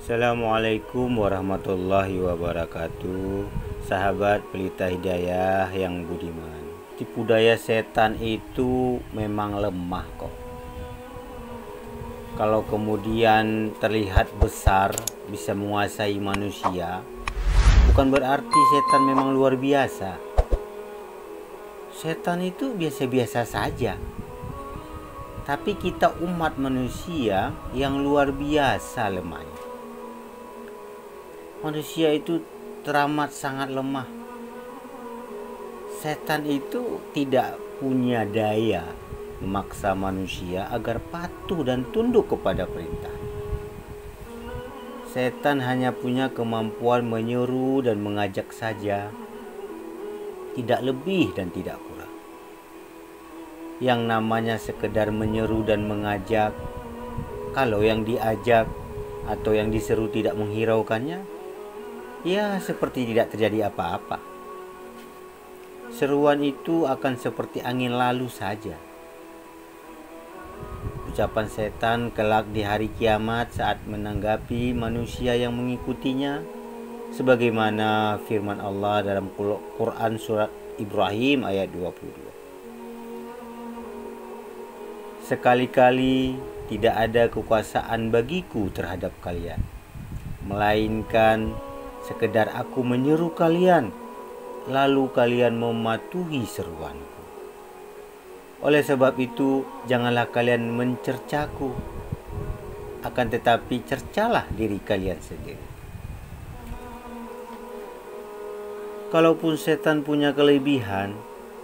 Assalamualaikum warahmatullahi wabarakatuh. Sahabat pelita hidayah yang budiman, tipu daya setan itu memang lemah kok. Kalau kemudian terlihat besar, bisa menguasai manusia, bukan berarti setan memang luar biasa. Setan itu biasa-biasa saja. Tapi kita umat manusia yang luar biasa lemahnya. Manusia itu teramat sangat lemah. Setan itu tidak punya daya memaksa manusia agar patuh dan tunduk kepada perintah. Setan hanya punya kemampuan menyeru dan mengajak saja, tidak lebih dan tidak kurang. Yang namanya sekedar menyeru dan mengajak, kalau yang diajak atau yang diseru tidak menghiraukannya, ya seperti tidak terjadi apa-apa. Seruan itu akan seperti angin lalu saja. Ucapan setan kelak di hari kiamat saat menanggapi manusia yang mengikutinya, sebagaimana firman Allah dalam Quran surat Ibrahim ayat 22. Sekali-kali tidak ada kekuasaan bagiku terhadap kalian, melainkan sekedar aku menyeru kalian, lalu kalian mematuhi seruanku. Oleh sebab itu, janganlah kalian mencercaku, akan tetapi cercalah diri kalian sendiri. Kalaupun setan punya kelebihan,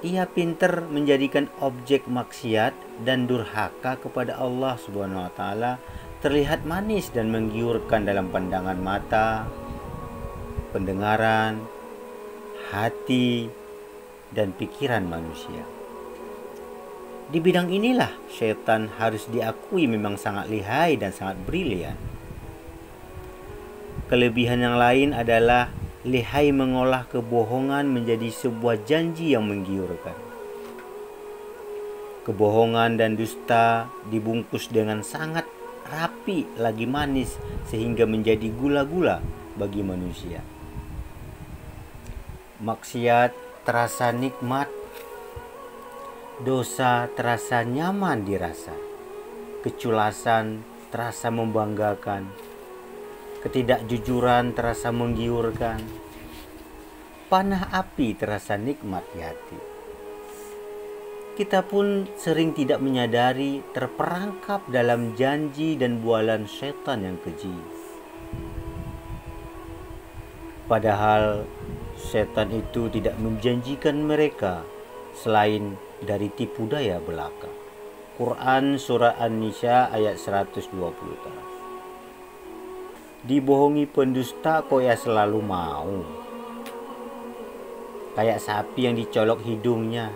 ia pintar menjadikan objek maksiat dan durhaka kepada Allah Subhanahu wa taala terlihat manis dan menggiurkan dalam pandangan mata, pendengaran, hati, dan pikiran manusia. Di bidang inilah setan harus diakui memang sangat lihai dan sangat brilian. Kelebihan yang lain adalah lihai mengolah kebohongan menjadi sebuah janji yang menggiurkan. Kebohongan dan dusta dibungkus dengan sangat rapi lagi manis sehingga menjadi gula-gula bagi manusia. Maksiat terasa nikmat, dosa terasa nyaman dirasa, keculasan terasa membanggakan, ketidakjujuran terasa menggiurkan, panah api terasa nikmat di hati. Kita pun sering tidak menyadari terperangkap dalam janji dan bualan setan yang keji. Padahal setan itu tidak menjanjikan mereka selain dari tipu daya belaka. Quran surah An-Nisa ayat 120. Dibohongi pendusta kok ya selalu mau. Kayak sapi yang dicolok hidungnya,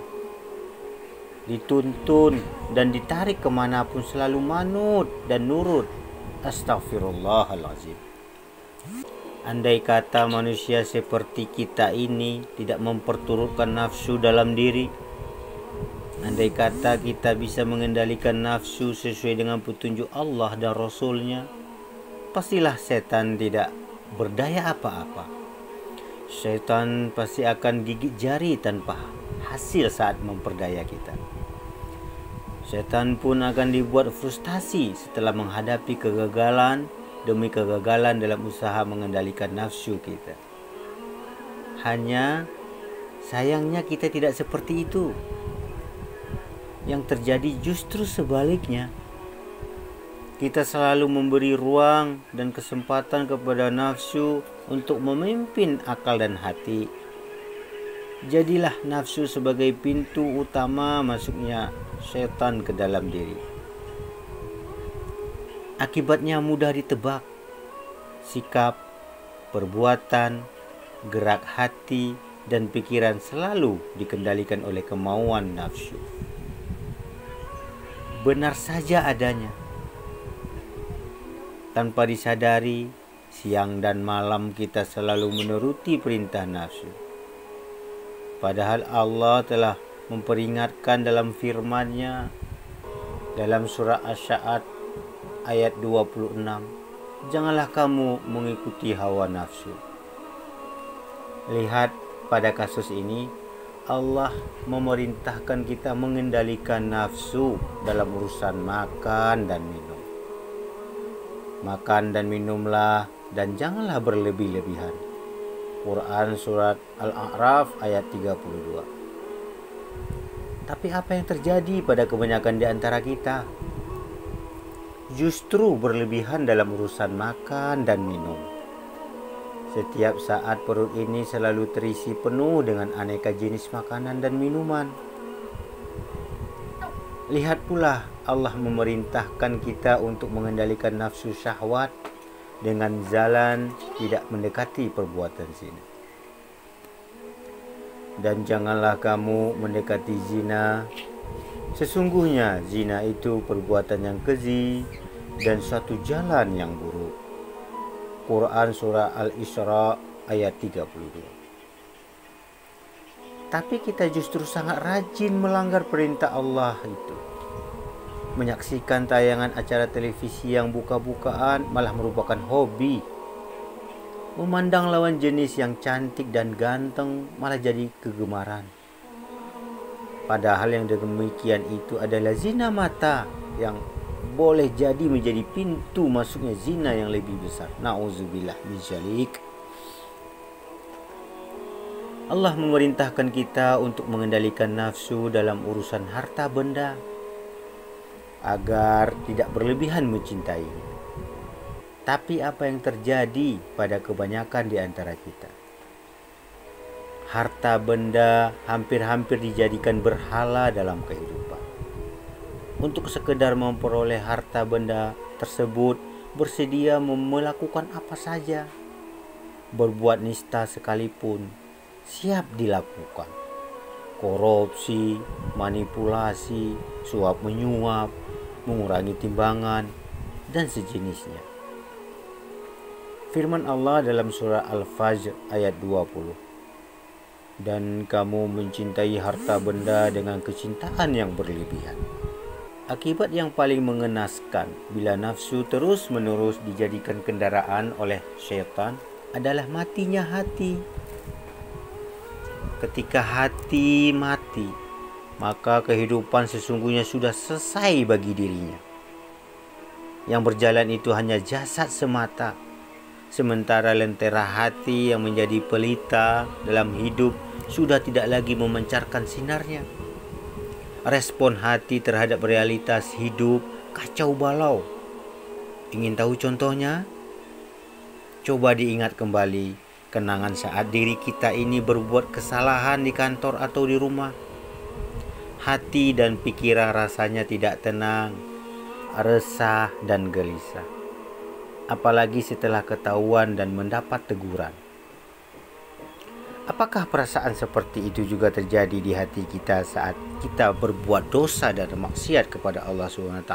dituntun dan ditarik kemanapun selalu manut dan nurut. Astagfirullahaladzim. Andai kata manusia seperti kita ini tidak memperturutkan nafsu dalam diri, andai kata kita bisa mengendalikan nafsu sesuai dengan petunjuk Allah dan Rasulnya, pastilah setan tidak berdaya apa-apa. Setan pasti akan gigit jari tanpa hasil saat memperdaya kita. Setan pun akan dibuat frustasi setelah menghadapi kegagalan demi kegagalan dalam usaha mengendalikan nafsu kita. Hanya sayangnya kita tidak seperti itu. Yang terjadi justru sebaliknya. Kita selalu memberi ruang dan kesempatan kepada nafsu untuk memimpin akal dan hati. Jadilah nafsu sebagai pintu utama masuknya setan ke dalam diri. Akibatnya mudah ditebak. Sikap, perbuatan, gerak hati, dan pikiran selalu dikendalikan oleh kemauan nafsu. Benar saja adanya. Tanpa disadari, siang dan malam kita selalu menuruti perintah nafsu. Padahal Allah telah memperingatkan dalam firman-Nya dalam surah Asy-Sya'ad ayat 26. janganlah kamu mengikuti hawa nafsu. Lihat pada kasus ini, Allah memerintahkan kita mengendalikan nafsu dalam urusan makan dan minum. Makan dan minumlah dan janganlah berlebih-lebihan. Quran surat Al-A'raf ayat 32. Tapi apa yang terjadi pada kebanyakan di antara kita? Justru berlebihan dalam urusan makan dan minum. Setiap saat perut ini selalu terisi penuh dengan aneka jenis makanan dan minuman. Lihat pula Allah memerintahkan kita untuk mengendalikan nafsu syahwat dengan jalan tidak mendekati perbuatan zina. Dan janganlah kamu mendekati zina. Sesungguhnya zina itu perbuatan yang keji dan suatu jalan yang buruk. Quran surah Al-Isra ayat 32. Tapi kita justru sangat rajin melanggar perintah Allah itu. Menyaksikan tayangan acara televisi yang buka-bukaan malah merupakan hobi. Memandang lawan jenis yang cantik dan ganteng malah jadi kegemaran. Padahal yang demikian itu adalah zina mata yang boleh jadi menjadi pintu masuknya zina yang lebih besar. Na'udzubillah min dzalik. Allah memerintahkan kita untuk mengendalikan nafsu dalam urusan harta benda agar tidak berlebihan mencintai. Tapi apa yang terjadi pada kebanyakan di antara kita? Harta benda hampir-hampir dijadikan berhala dalam kehidupan. Untuk sekedar memperoleh harta benda tersebut, bersedia melakukan apa saja. Berbuat nista sekalipun siap dilakukan. Korupsi, manipulasi, suap menyuap, mengurangi timbangan, dan sejenisnya. Firman Allah dalam surah Al-Fajr ayat 20. Dan kamu mencintai harta benda dengan kecintaan yang berlebihan. Akibat yang paling mengenaskan bila nafsu terus-menerus dijadikan kendaraan oleh syaitan adalah matinya hati. Ketika hati mati, maka kehidupan sesungguhnya sudah selesai bagi dirinya. Yang berjalan itu hanya jasad semata. Sementara lentera hati yang menjadi pelita dalam hidup sudah tidak lagi memancarkan sinarnya. Respon hati terhadap realitas hidup kacau balau. Ingin tahu contohnya? Coba diingat kembali kenangan saat diri kita ini berbuat kesalahan di kantor atau di rumah. Hati dan pikiran rasanya tidak tenang, resah dan gelisah. Apalagi setelah ketahuan dan mendapat teguran. Apakah perasaan seperti itu juga terjadi di hati kita saat kita berbuat dosa dan maksiat kepada Allah SWT?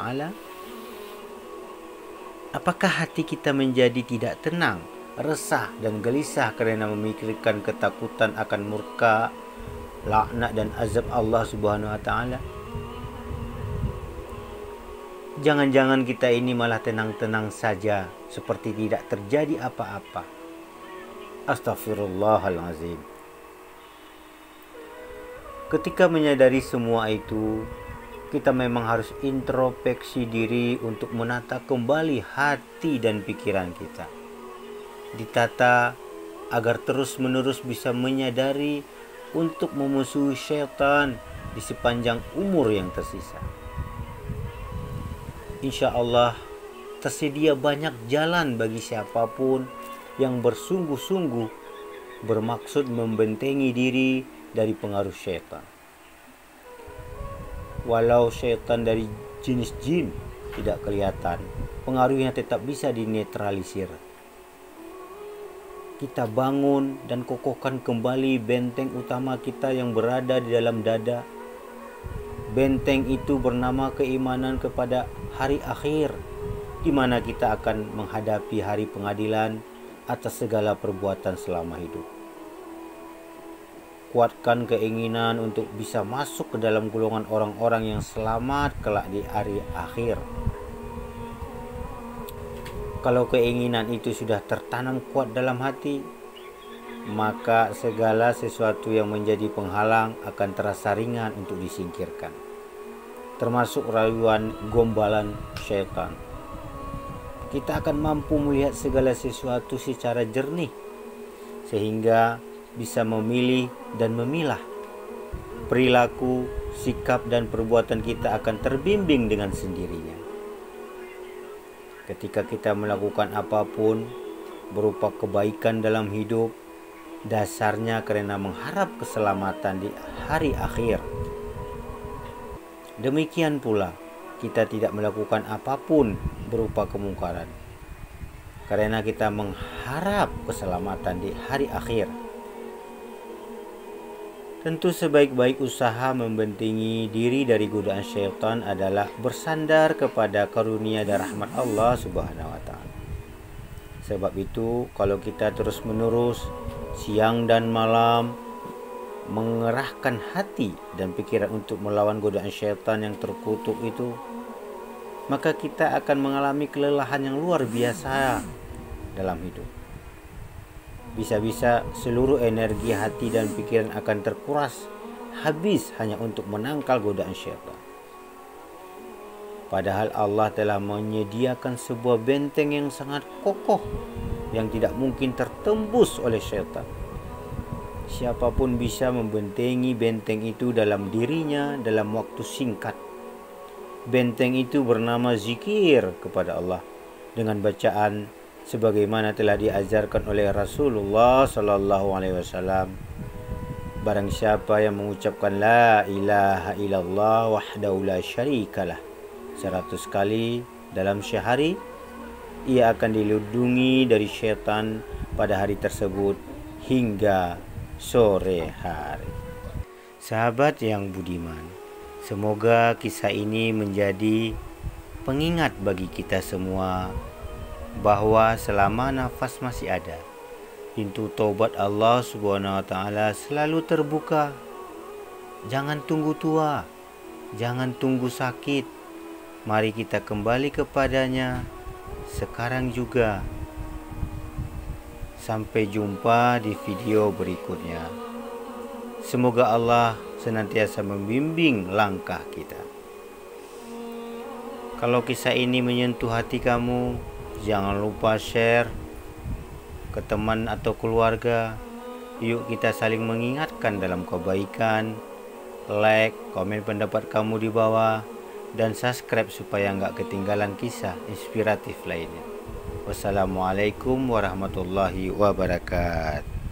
Apakah hati kita menjadi tidak tenang, resah dan gelisah kerana memikirkan ketakutan akan murka, laknat dan azab Allah SWT? Jangan-jangan kita ini malah tenang-tenang saja, seperti tidak terjadi apa-apa. Astaghfirullahalazim. Ketika menyadari semua itu, kita memang harus introspeksi diri untuk menata kembali hati dan pikiran kita. Ditata agar terus-menerus bisa menyadari untuk memusuhi syaitan di sepanjang umur yang tersisa. Insya Allah tersedia banyak jalan bagi siapapun yang bersungguh-sungguh bermaksud membentengi diri dari pengaruh syaitan. Walau syaitan dari jenis jin tidak kelihatan, pengaruhnya tetap bisa dinetralisir. Kita bangun dan kokohkan kembali benteng utama kita yang berada di dalam dada. Benteng itu bernama keimanan kepada hari akhir, di mana kita akan menghadapi hari pengadilan atas segala perbuatan selama hidup. Kuatkan keinginan untuk bisa masuk ke dalam golongan orang-orang yang selamat kelak di hari akhir. Kalau keinginan itu sudah tertanam kuat dalam hati, maka segala sesuatu yang menjadi penghalang akan terasa ringan untuk disingkirkan, termasuk rayuan gombalan syaitan. Kita akan mampu melihat segala sesuatu secara jernih, sehingga bisa memilih dan memilah. Perilaku, sikap, dan perbuatan kita akan terbimbing dengan sendirinya. Ketika kita melakukan apapun berupa kebaikan dalam hidup, dasarnya karena mengharap keselamatan di hari akhir. Demikian pula, kita tidak melakukan apapun berupa kemungkaran karena kita mengharap keselamatan di hari akhir. Tentu sebaik-baik usaha membentengi diri dari godaan syaitan adalah bersandar kepada karunia dan rahmat Allah Subhanahu wa taala. Sebab itu, kalau kita terus-menerus siang dan malam mengerahkan hati dan pikiran untuk melawan godaan syaitan yang terkutuk itu, maka kita akan mengalami kelelahan yang luar biasa dalam hidup. Bisa-bisa seluruh energi hati dan pikiran akan terkuras habis hanya untuk menangkal godaan syaitan. Padahal Allah telah menyediakan sebuah benteng yang sangat kokoh yang tidak mungkin tertembus oleh syaitan. Siapapun bisa membentengi benteng itu dalam dirinya dalam waktu singkat. Benteng itu bernama zikir kepada Allah dengan bacaan sebagaimana telah diajarkan oleh Rasulullah sallallahu alaihi wasallam. Barang siapa yang mengucapkan la ilaha illallah wahdahu la syarikalah 100 kali dalam sehari, ia akan dilindungi dari syaitan pada hari tersebut hingga sore hari. Sahabat yang budiman, semoga kisah ini menjadi pengingat bagi kita semua bahwa selama nafas masih ada, pintu taubat Allah Subhanahu wa taala selalu terbuka. Jangan tunggu tua, jangan tunggu sakit. Mari kita kembali kepadanya sekarang juga. Sampai jumpa di video berikutnya. Semoga Allah senantiasa membimbing langkah kita. Kalau kisah ini menyentuh hati kamu, jangan lupa share ke teman atau keluarga. Yuk kita saling mengingatkan dalam kebaikan. Like, komen pendapat kamu di bawah, dan subscribe supaya nggak ketinggalan kisah inspiratif lainnya. Wassalamualaikum warahmatullahi wabarakatuh.